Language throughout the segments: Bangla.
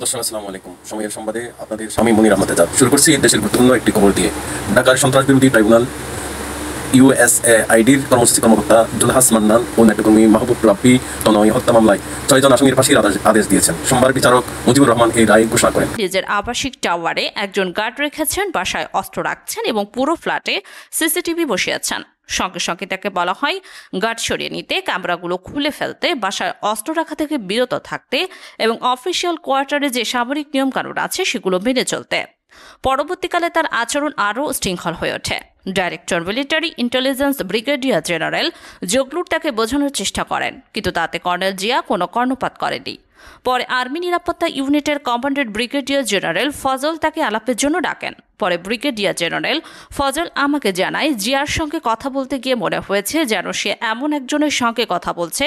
দর্শক আসসালামু আলাইকুম। সময়ের সংবাদে আপনাদের স্বামী মনির আহমেদ আজাদ। শুরু করছি দেশের গুরুত্বপূর্ণ একটি খবর দিয়ে। ঢাকার সন্ত্রাস বিরোধী ট্রাইব্যুনাল ইউএসএআইডির কর্মসূচি কর্মকর্তা জুলহাস মান্নান ও নাট্যকর্মী মাহবুব রাব্বি তনয় হত্যা মামলায় 6 জন আসামির ফাঁসির আদেশ দিয়েছেন। সোমবার বিচারক মুজিবুর রহমান এই রায় ঘোষণা করেন। নিজের আবাসিক টাওয়ারে একজন গার্ড রেখেছেন, বাসায় অস্ত্র রাখছেন এবং পুরো ফ্ল্যাটে সিসিটিভি বসিয়েছেন। সঙ্গে সঙ্গে তাকে বলা হয় গার্ড সরিয়ে নিতে, ক্যামেরাগুলো খুলে ফেলতে, বাসায় অস্ত্র রাখা থেকে বিরত থাকতে এবং অফিসিয়াল কোয়ার্টারে যে সামরিক নিয়মকানুন আছে সেগুলো মেনে চলতে। পরবর্তীকালে তার আচরণ আরও শৃঙ্খল হয়ে ওঠে। Director military intelligence brigadier general জগলুর তাকে বোঝানোর চেষ্টা করেন, কিন্তু তাতে কর্নেল জিয়া কোনো কর্ণপাত করেনি। পরে আর্মি নিরাপত্তা ইউনিটের কমান্ডেন্ট ব্রিগেডিয়ার জেনারেল ফজল তাকে আলাপের জন্য ডাকেন। পরে ব্রিগেডিয়ার জেনারেল ফজল আমাকে জানায়, জিয়ার সঙ্গে কথা বলতে গিয়ে মনে হয়েছে যেন সে এমন একজনের সঙ্গে কথা বলছে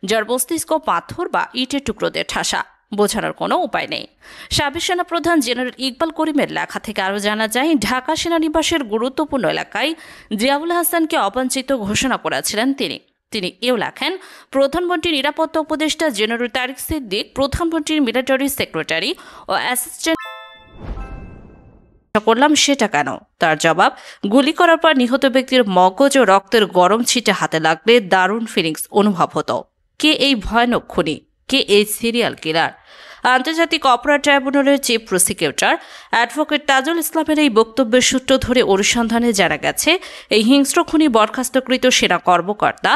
যার মস্তিষ্ক পাথর বা ইটের টুকরো দিয়ে ঠাসা। বোঝানোর কোনো উপায় নেই। সাবেক সেনাপ্রধান জেনারেল ইকবাল করিমের লেখা থেকে আরও জানা যায়, ঢাকা সেনানিবাসের গুরুত্বপূর্ণ এলাকায় জিয়াউল হাসানকে অবাঞ্ছিত ঘোষণা করেছিলেন তিনি এও লেখেন, প্রধানমন্ত্রীর নিরাপত্তা উপদেষ্টা জেনারেল তারিক সিদ্দিক, প্রধানমন্ত্রীর মিলিটারি সেক্রেটারি ও অ্যাসিস্ট্যান্ট করলাম সেটা কেন? তার জবাব, গুলি করার পর নিহত ব্যক্তির মগজ ও রক্তের গরম ছিটে হাতে লাগলে দারুণ ফিলিংস অনুভব হতো। কে এই ভয়ানক খুনি? কে এই সিরিয়াল কিলার? আন্তর্জাতিক অপরাধ ট্রাইব্যুনালের চিফ প্রসিকিউটর অ্যাডভোকেট তাজুল ইসলামের এই বক্তব্যের সূত্র ধরে অনুসন্ধানে জানা গেছে, এই হিংস্র খুনি বরখাস্তকৃত সেনা কর্মকর্তা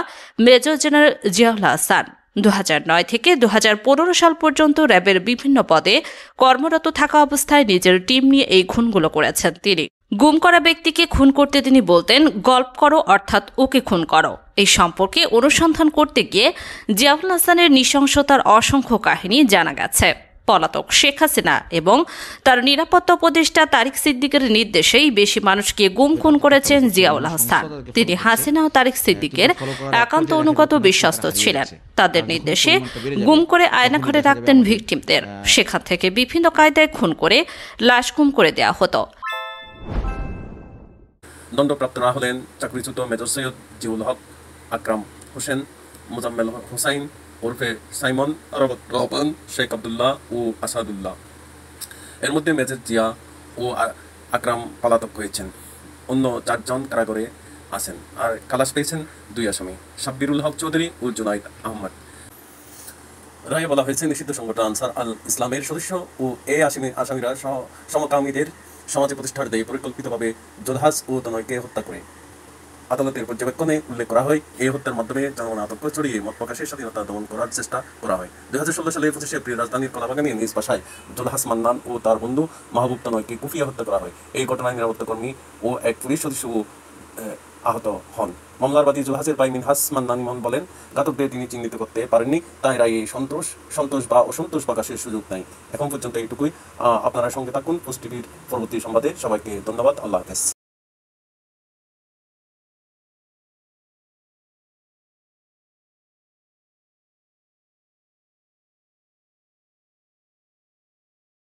মেজর জেনারেল জিয়াউল হাসান 2009 থেকে 2015 সাল পর্যন্ত র্যাবের বিভিন্ন পদে কর্মরত থাকা অবস্থায় নিজের টিম নিয়ে এই খুনগুলো করেছেন তিনি। গুম করা ব্যক্তিকে খুন করতে তিনি বলতেন, গল্প করো অর্থাৎ ওকে খুন করো। এই সম্পর্কে অনুসন্ধান করতে গিয়ে জিয়াউল হাসানের নৃশংসতার অসংখ্য কাহিনী জানা গেছে। পলাতক শেখ হাসিনা এবং তার নিরাপত্তা উপদেষ্টা তারিক সিদ্দিকের নির্দেশেই বেশি মানুষকে গুম খুন করেছেন জিয়াউল হাসান। তিনি হাসিনা ও তারিক সিদ্দিকের একান্ত অনুগত বিশ্বস্ত ছিলেন। তাদের নির্দেশে গুম করে আয়নাঘরে রাখতেন ভিকটিমদের। সেখান থেকে বিভিন্ন কায়দায় খুন করে লাশ গুম করে দেওয়া হতো। দণ্ডপ্রাপ্ত না হলেন চাকরিচ্যুত মেজর সৈয়দ জিউল হক, আকরাম হোসেন, মোজাম্মেল হোসাইন ওরফে সাইমন, রহমান, শেখ আবদুল্লাহ ও আসাদুল্লাহ। এর মধ্যে মেজর জিয়া ও আকরাম পলাতক হয়েছেন। অন্য 4 জন কারাগারে আছেন। আর খালাস পেয়েছেন 2 আসামি, সাব্বিরুল হক চৌধুরী ও জুনাইদ আহমদ। রায়ে বলা হয়েছে, নিষিদ্ধ সংগঠন আনসার আল ইসলামের সদস্য ও এই আসামিরা সমকামীদের সমাজে প্রতিষ্ঠার দায়ী পরিকল্পিতভাবে জুলহাস ও তনয়কে হত্যা করে। আদালতের পর্যবেক্ষণে উল্লেখ করা হয়, এই হত্যার মাধ্যমে জনগণ আতঙ্ক ছড়িয়ে মত প্রকাশের স্বাধীনতা দমন করার চেষ্টা করা হয়। 2016 সালে 25 এপ্রিল রাজধানীর কলাবাগানে নিজ বাসায় জুলহাস মান্নান ও তার বন্ধু মাহবুব তনয়কে কুপিয়ে হত্যা করা হয়। এই ঘটনায় নিরাপত্তা কর্মী ও এক পুলিশ সদস্য আহত হন। মামলার বাদী জুলহাসের ভাই মিনহাস মান্নান বলেন, ঘাতকদের তিনি চিহ্নিত করতে পারেননি, তাই রায়ে সন্তোষ বা অসন্তোষ প্রকাশের সুযোগ নাই। এখন পর্যন্ত এইটুকুই। আপনারা সঙ্গে থাকুন পোস্ট টিভির পরবর্তী সংবাদে। সবাইকে ধন্যবাদ। আল্লাহ হাফেজ।